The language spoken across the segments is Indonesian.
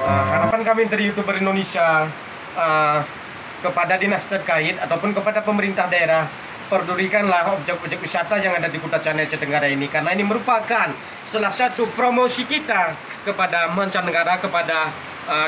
Harapan kami dari YouTuber Indonesia kepada dinas terkait ataupun kepada pemerintah daerah, pedulikanlah objek-objek wisata yang ada di Kuta Cane Aceh Tenggara ini, karena ini merupakan salah satu promosi kita kepada mancanegara, kepada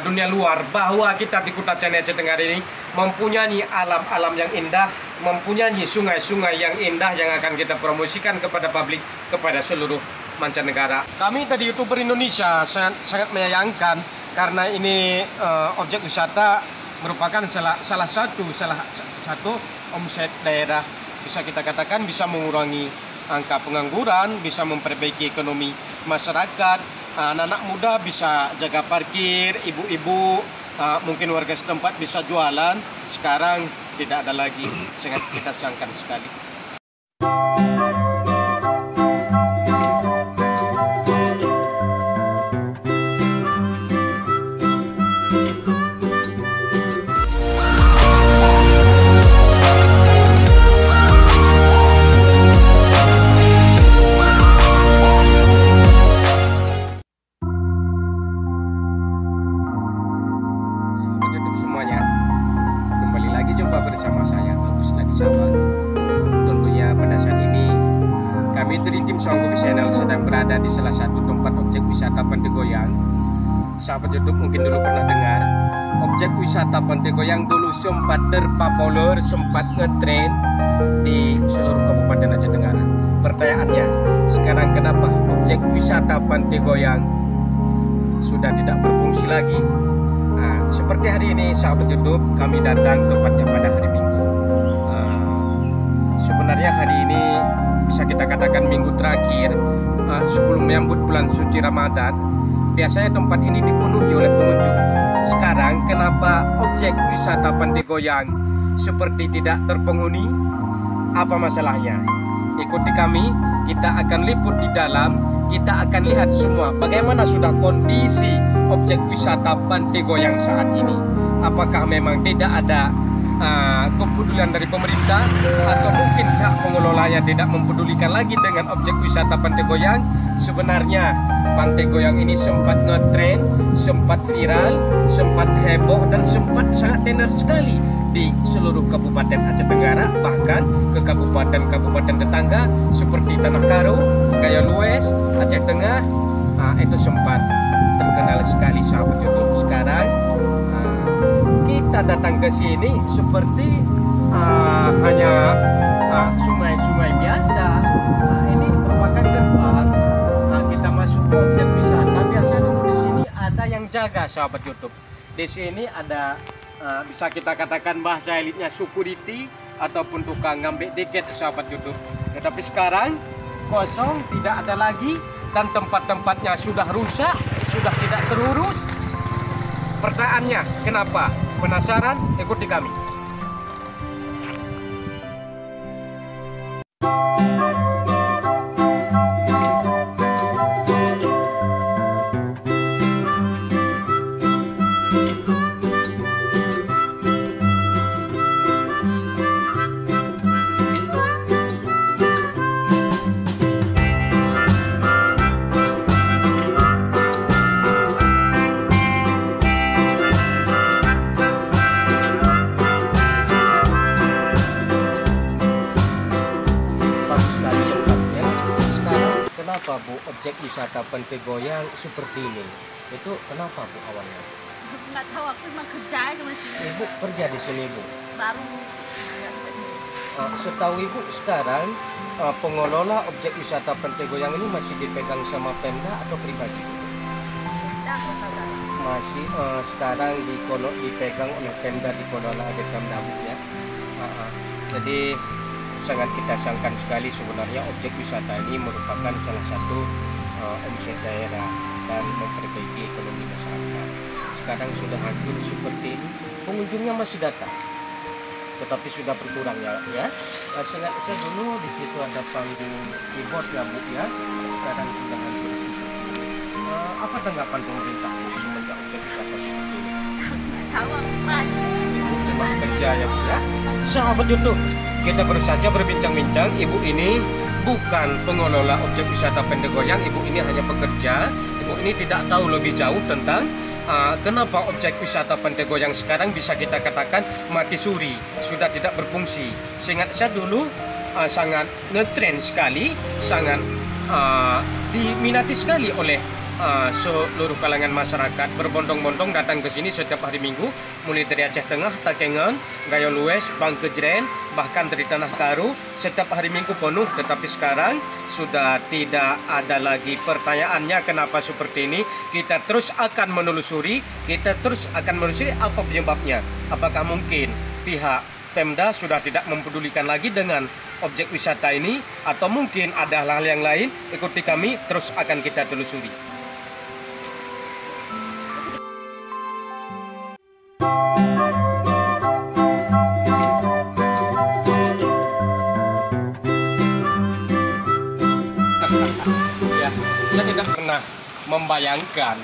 dunia luar, bahwa kita di Kuta Cane Aceh Tenggara ini mempunyai alam-alam yang indah, mempunyai sungai-sungai yang indah yang akan kita promosikan kepada publik, kepada seluruh mancanegara. Kami tadi YouTuber Indonesia sangat menyayangkan, karena ini objek wisata merupakan salah satu omset daerah, bisa kita katakan bisa mengurangi angka pengangguran, bisa memperbaiki ekonomi masyarakat, anak-anak muda bisa jaga parkir, ibu-ibu mungkin warga setempat bisa jualan. Sekarang tidak ada lagi, sangat kita sayangkan sekali. Semuanya, kembali lagi jumpa bersama saya Agus Ladisama. Tentunya pada saat ini kami dari tim Songkopi Channel sedang berada di salah satu tempat objek wisata Pantai Goyang. Sahabat YouTube mungkin dulu pernah dengar objek wisata Pantai Goyang dulu sempat terpopuler, sempat ngetren di seluruh Kabupaten Aceh Tenggara. Pertanyaannya, sekarang kenapa objek wisata Pantai Goyang sudah tidak berfungsi lagi? Seperti hari ini sahabat YouTube, kami datang tepatnya pada hari Minggu. Sebenarnya hari ini bisa kita katakan minggu terakhir sebelum menyambut bulan suci Ramadan. Biasanya tempat ini dipenuhi oleh pengunjung. Sekarang kenapa objek wisata Pantai Goyang seperti tidak terpenghuni? Apa masalahnya? Ikuti kami, kita akan liput di dalam. Kita akan lihat semua bagaimana sudah kondisi objek wisata Pantai Goyang saat ini. Apakah memang tidak ada kepedulian dari pemerintah, atau mungkin pihak pengelolanya tidak mempedulikan lagi dengan objek wisata Pantai Goyang? Sebenarnya Pantai Goyang ini sempat ngetren, sempat viral, sempat heboh, dan sempat sangat tenar sekali di seluruh Kabupaten Aceh Tenggara, bahkan ke kabupaten-kabupaten tetangga seperti Tanah Karo, Gaya Lues, Aceh Tengah. Itu sempat terkenal sekali sahabat YouTube. Sekarang kita datang ke sini seperti hanya sungai-sungai biasa. Ini merupakan gerbang kita masuk ke objek wisata. Biasa dulu di sini ada yang jaga sahabat YouTube. Di sini ada bisa kita katakan bahasa elitnya security ataupun tukang ngambil tiket sahabat YouTube. Tetapi sekarang kosong, tidak ada lagi, dan tempat-tempatnya sudah rusak, sudah tidak terurus. Pertanyaannya, kenapa? Penasaran? Ikuti kami. Kenapa Bu objek wisata Pantai Goyang seperti ini? Itu kenapa Bu awalnya? Nggak tahu, aku cuma kerja cuma sini. Ibu kerja di sini Bu? Baru. Setahu Ibu sekarang pengelola objek wisata Pantai Goyang ini masih dipegang sama Pemda atau pribadi? Masih sekarang dipegang oleh Pemda, dikelola oleh Pemda Bu ya. Jadi sangat kita sayangkan sekali, sebenarnya objek wisata ini merupakan salah satu omset daerah dan memperbaiki ekonomi masyarakat. Sekarang sudah hancur seperti ini, pengunjungnya masih datang, tetapi sudah berkurang ya. Saya dulu di situ ada panggung keyboard ya Bu ya, sekarang sudah hancur. Apa tanggapan pemerintah semenjak objek wisata seperti ini? Tahu Mas. Ibu coba kerja ya Bu ya. Sahabat YouTube, kita baru saja berbincang-bincang. Ibu ini bukan pengelola objek wisata Pendegoyang, ibu ini hanya pekerja. Ibu ini tidak tahu lebih jauh tentang kenapa objek wisata Pendegoyang sekarang bisa kita katakan mati suri, sudah tidak berfungsi. Seingat saya dulu sangat ngetrend sekali, sangat diminati sekali oleh seluruh kalangan masyarakat, berbondong-bondong datang ke sini setiap hari Minggu, mulai dari Aceh Tengah, Takengon, Gayo Lues, Bangkejren, bahkan dari Tanah Karu, setiap hari Minggu penuh. Tetapi sekarang sudah tidak ada lagi pertanyaannya kenapa seperti ini. Kita terus akan menelusuri, apa penyebabnya. Apakah mungkin pihak Pemda sudah tidak mempedulikan lagi dengan objek wisata ini, atau mungkin ada hal yang lain? Ikuti kami, terus akan kita telusuri. Ya, saya tidak pernah membayangkan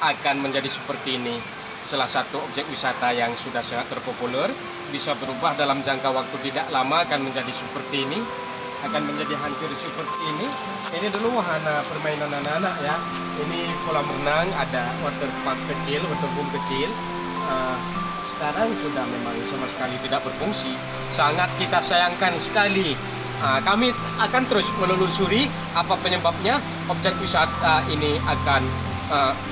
akan menjadi seperti ini. Salah satu objek wisata yang sudah sangat terpopuler bisa berubah dalam jangka waktu tidak lama, akan menjadi seperti ini, akan menjadi hancur seperti ini. Ini dulu wahana permainan anak-anak ya. Ini kolam renang, ada water park kecil, waterboom kecil. Sekarang sudah memang sama sekali tidak berfungsi. Sangat kita sayangkan sekali. Kami akan terus menelusuri apa penyebabnya objek wisata ini akan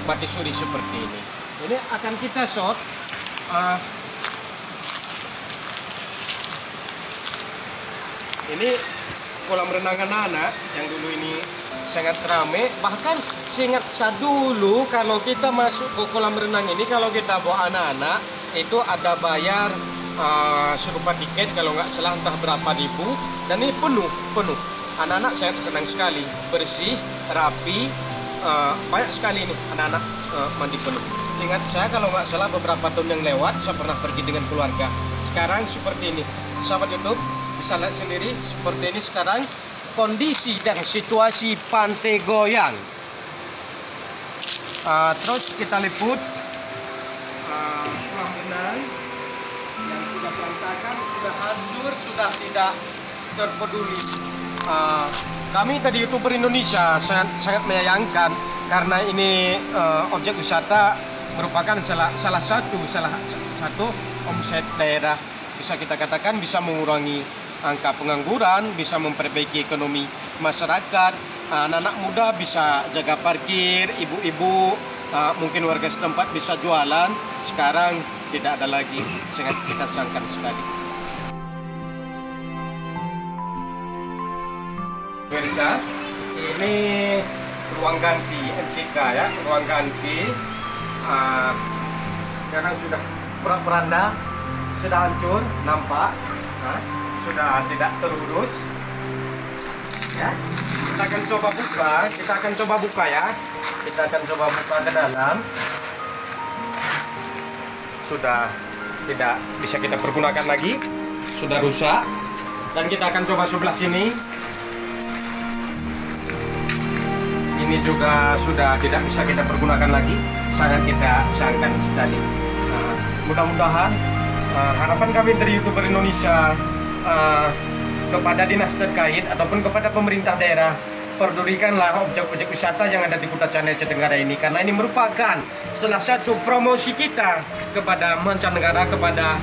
mati suri seperti ini. Ini akan kita shot. Ini kolam renang anak-anak yang dulu ini sangat ramai. Bahkan seingat saya dulu, kalau kita masuk ke kolam renang ini, kalau kita bawa anak-anak itu ada bayar serupa tiket, kalau nggak salah entah berapa ribu. Dan ini penuh. Anak-anak sangat senang sekali, bersih, rapi, banyak sekali ini anak-anak mandi penuh. Seingat saya kalau nggak salah beberapa tahun yang lewat saya pernah pergi dengan keluarga. Sekarang seperti ini, sahabat YouTube bisa lihat sendiri seperti ini sekarang kondisi dan situasi Pantai Goyang. Terus kita liput kolam renang yang sudah berantakan, sudah hancur, sudah tidak terpeduli. Kami tadi YouTuber Indonesia sangat menyayangkan karena ini objek wisata merupakan salah satu omset daerah, bisa kita katakan bisa mengurangi angka pengangguran, bisa memperbaiki ekonomi masyarakat. Anak-anak muda bisa jaga parkir, ibu-ibu mungkin warga setempat bisa jualan. Sekarang tidak ada lagi, sangat kita sayangkan sekali. Pemirsa, ini ruang ganti MCK ya, ruang ganti. Karena sudah porak-poranda, sudah hancur, nampak, sudah tidak terurus. Ya, kita akan coba buka, ya. Kita akan coba buka ke dalam. Sudah tidak bisa kita pergunakan lagi, sudah rusak. Dan kita akan coba sebelah sini. Ini juga sudah tidak bisa kita pergunakan lagi, sangat kita sayangkan sekali. Mudah-mudahan harapan kami dari YouTuber Indonesia kepada dinas terkait ataupun kepada pemerintah daerah, pedulikanlah objek-objek wisata yang ada di Kuta Cane Aceh Tenggara ini, karena ini merupakan salah satu promosi kita kepada mancanegara, kepada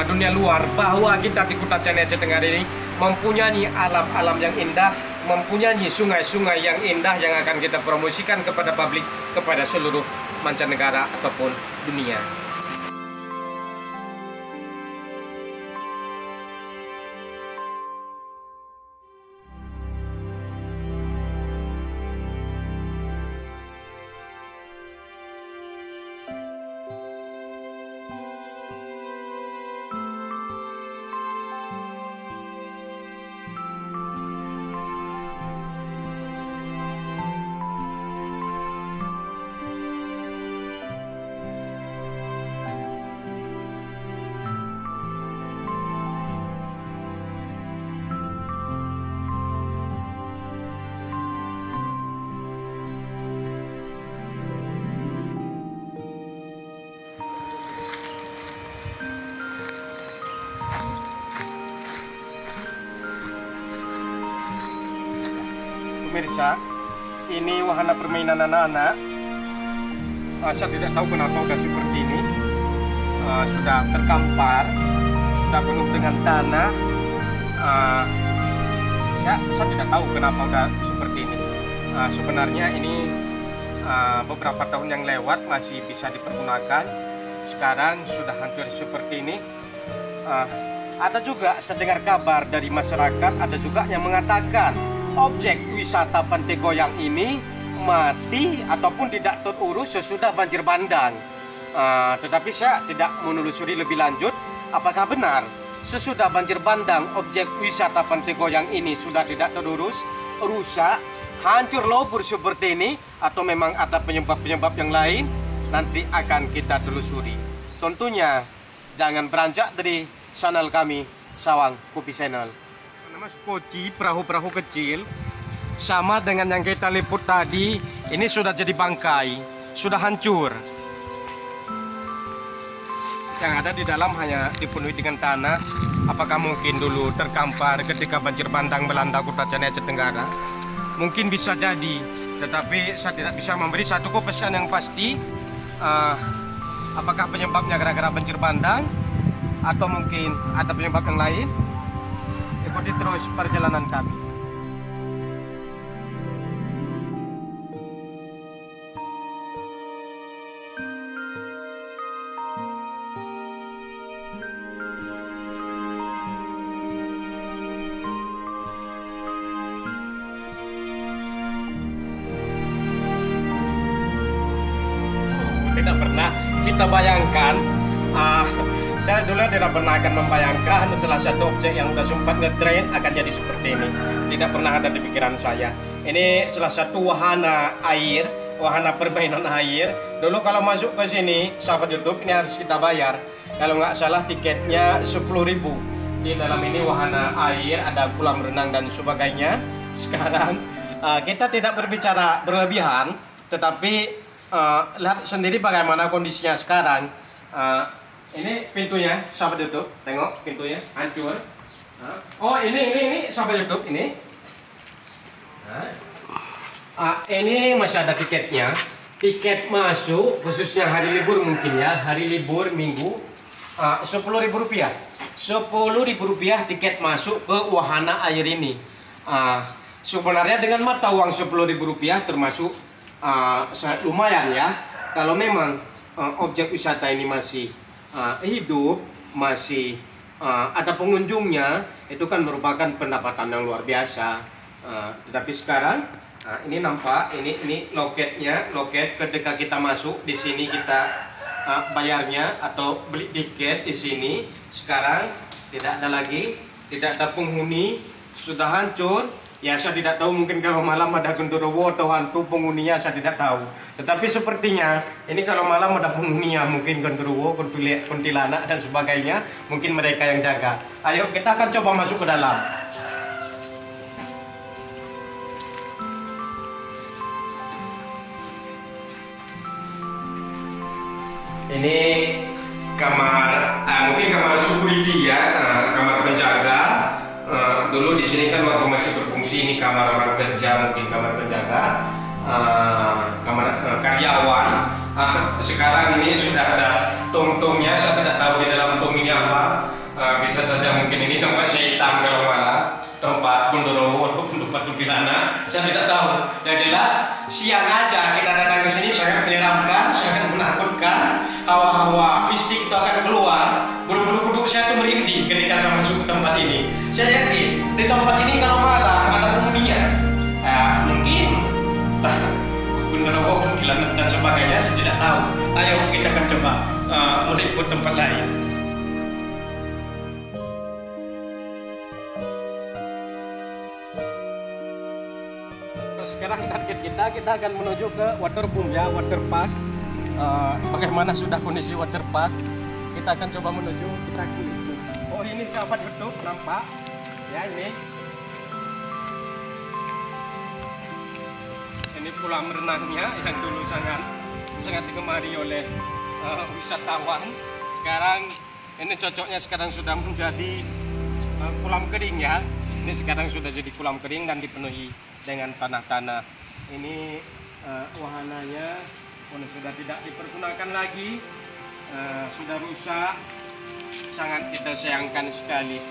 dunia luar, bahwa kita di Kuta Cane Aceh Tenggara ini mempunyai alam-alam yang indah, mempunyai sungai-sungai yang indah yang akan kita promosikan kepada publik, kepada seluruh mancanegara ataupun dunia. pemirsa, ini wahana permainan anak-anak. Saya tidak tahu kenapa udah seperti ini. Sudah terkampar, sudah penuh dengan tanah. Saya tidak tahu kenapa udah seperti ini. Sebenarnya ini beberapa tahun yang lewat masih bisa dipergunakan. Sekarang sudah hancur seperti ini. Ada juga saya dengar kabar dari masyarakat, ada juga yang mengatakan objek wisata Pantai Goyang ini mati ataupun tidak terurus sesudah banjir bandang. Tetapi saya tidak menelusuri lebih lanjut apakah benar sesudah banjir bandang objek wisata Pantai Goyang ini sudah tidak terurus, rusak, hancur lebur seperti ini, atau memang ada penyebab-penyebab yang lain. Nanti akan kita telusuri. Tentunya jangan beranjak dari channel kami, Sawang Kopi Channel. Nama Skoci, perahu-perahu kecil, sama dengan yang kita liput tadi, ini sudah jadi bangkai, sudah hancur. Yang ada di dalam hanya dipenuhi dengan tanah. Apakah mungkin dulu terkampar ketika banjir bandang melanda kota Chanai Aceh Tenggara? Mungkin bisa jadi, tetapi saya tidak bisa memberi satu kepastian yang pasti. Apakah penyebabnya gara-gara banjir bandang atau mungkin ada penyebab yang lain? Ikuti terus perjalanan kami. Tidak pernah kita bayangkan, saya dulu tidak pernah akan membayangkan salah satu objek yang sudah sempat ngetrend akan jadi seperti ini. Tidak pernah ada di pikiran saya. Ini salah satu wahana air, wahana permainan air. Dulu kalau masuk ke sini, sahabat YouTube, ini harus kita bayar. Kalau nggak salah tiketnya 10.000. Di dalam ini wahana air, ada kolam renang dan sebagainya. Sekarang kita tidak berbicara berlebihan, tetapi lihat sendiri bagaimana kondisinya sekarang. Ini pintunya, sahabat YouTube, tengok pintunya hancur. Oh ini sahabat YouTube ini. Ini masih ada tiketnya. Tiket masuk khususnya hari libur mungkin ya, hari libur minggu, 10.000 rupiah. 10.000 rupiah tiket masuk ke wahana air ini. Sebenarnya dengan mata uang 10.000 rupiah termasuk sangat lumayan ya. Kalau memang objek wisata ini masih hidup, masih ada pengunjungnya, itu kan merupakan pendapatan yang luar biasa. Tetapi sekarang ini nampak, ini loketnya, loket ketika kita masuk di sini kita bayarnya atau beli tiket di sini. Sekarang tidak ada lagi, tidak ada penghuni, sudah hancur. Ya saya tidak tahu, mungkin kalau malam ada genderuwo atau hantu penghuninya saya tidak tahu. Tetapi sepertinya ini kalau malam ada penghuninya, mungkin genderuwo, kuntilanak dan sebagainya, mungkin mereka yang jaga. Ayo kita akan coba masuk ke dalam. Ini kamar, mungkin kamar security ya, kamar penjaga. Dulu di sini kan waktu masih berfungsi ini kamar orang kerja, mungkin kamar penjaga, kamar karyawan. Sekarang ini sudah ada tong-tongnya, saya tidak tahu di dalam tong ini apa. Bisa saja mungkin ini tempat syaitan kalau malam, tempat kundorowo ataupun tempat kuntilanak, saya tidak tahu. Yang jelas siang aja kita datang ke sini sangat menyeramkan, sangat menakutkan. Hawa-hawa mistik itu akan keluar. Bulu-bulu kuduk saya tuh merinding ketika saya masuk ke tempat ini. Saya yakin di tempat ini kalau malam ada penghuninya, mungkin kundorowo, kuntilanak dan sebagainya, saya tidak tahu. Ayo kita akan coba meliput tempat lain. Sekarang target kita akan menuju ke waterboom ya, waterpark. Bagaimana sudah kondisi waterpark? Kita akan coba menuju, kita keliling. Oh ini sahabat YouTube, nampak ya ini kolam renangnya yang dulu sangat digemari oleh wisatawan. Sekarang ini cocoknya sekarang sudah menjadi kolam kering ya. Ini sekarang sudah jadi kolam kering dan dipenuhi dengan tanah-tanah. Ini wahananya sudah tidak dipergunakan lagi, sudah rusak, sangat kita sayangkan sekali.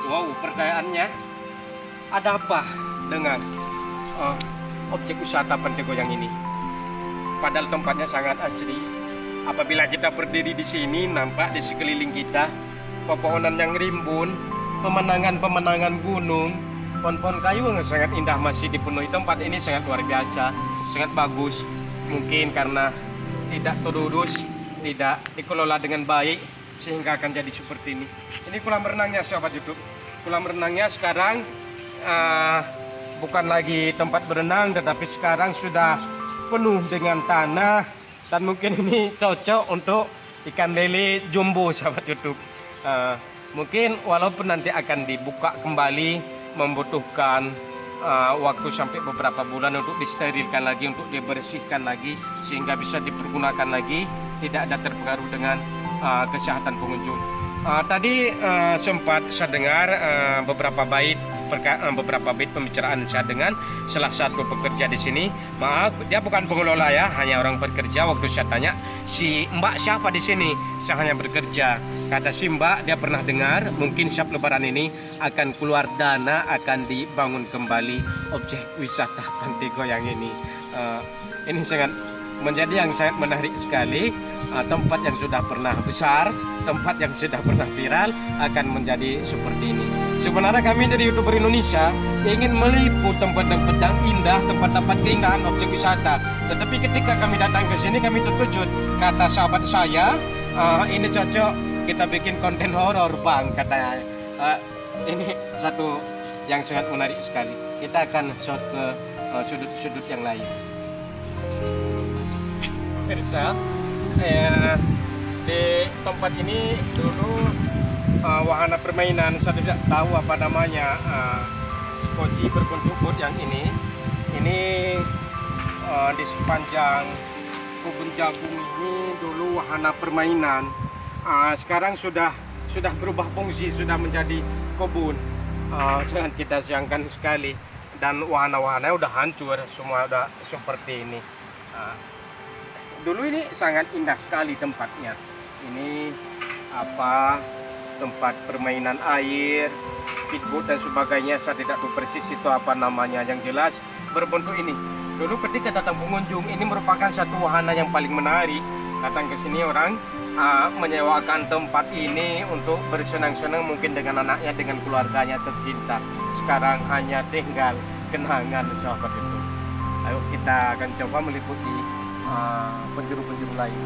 Wow, pertanyaannya, ada apa dengan objek wisata Pantai Goyang ini? Padahal tempatnya sangat asri. Apabila kita berdiri di sini, nampak di sekeliling kita pepohonan yang rimbun, pemandangan gunung, pohon-pohon kayu yang sangat indah masih dipenuhi. Tempat ini sangat luar biasa, sangat bagus. Mungkin karena tidak terurus, tidak dikelola dengan baik, sehingga akan jadi seperti ini. Ini kolam renangnya, sahabat YouTube. Kolam renangnya sekarang bukan lagi tempat berenang, tetapi sekarang sudah penuh dengan tanah, dan mungkin ini cocok untuk ikan lele jumbo, sahabat YouTube. Mungkin walaupun nanti akan dibuka kembali, membutuhkan waktu sampai beberapa bulan untuk disterilkan lagi, untuk dibersihkan lagi, sehingga bisa dipergunakan lagi, tidak ada terpengaruh dengan kesehatan pengunjung. Tadi sempat saya dengar beberapa bait pembicaraan saya dengan salah satu pekerja di sini. Maaf, dia bukan pengelola ya, hanya orang bekerja. Waktu saya tanya, si Mbak siapa di sini? Saya hanya bekerja. Kata si Mbak, dia pernah dengar mungkin siap Lebaran ini akan keluar dana, akan dibangun kembali objek wisata Pantai Goyang ini. Ini menjadi yang sangat menarik sekali. Tempat yang sudah pernah besar, tempat yang sudah pernah viral akan menjadi seperti ini. Sebenarnya kami dari YouTuber Indonesia ingin meliput tempat-tempat yang indah, tempat-tempat keindahan objek wisata. Tetapi ketika kami datang ke sini, kami terkejut. Kata sahabat saya, ini cocok kita bikin konten horor, Bang, katanya. Ini satu yang sangat menarik sekali. Kita akan shot ke sudut-sudut yang lain. Pemirsa, di tempat ini dulu wahana permainan, saya tidak tahu apa namanya, skoci berbentuk bot yang ini di sepanjang kebun jagung ini dulu wahana permainan. Sekarang sudah berubah fungsi, sudah menjadi kebun. Sangat kita sayangkan sekali, dan wahana-wahana udah hancur semua, udah seperti ini. Dulu ini sangat indah sekali tempatnya. Ini tempat permainan air, speedboat dan sebagainya. Saya tidak tahu persis itu apa namanya, yang jelas berbentuk ini. Dulu ketika datang pengunjung, ini merupakan satu wahana yang paling menarik. Datang ke sini orang menyewakan tempat ini untuk bersenang-senang, mungkin dengan anaknya, dengan keluarganya tercinta. Sekarang hanya tinggal kenangan, sahabat itu. Ayo kita akan coba meliputi penjuru-penjuru lain.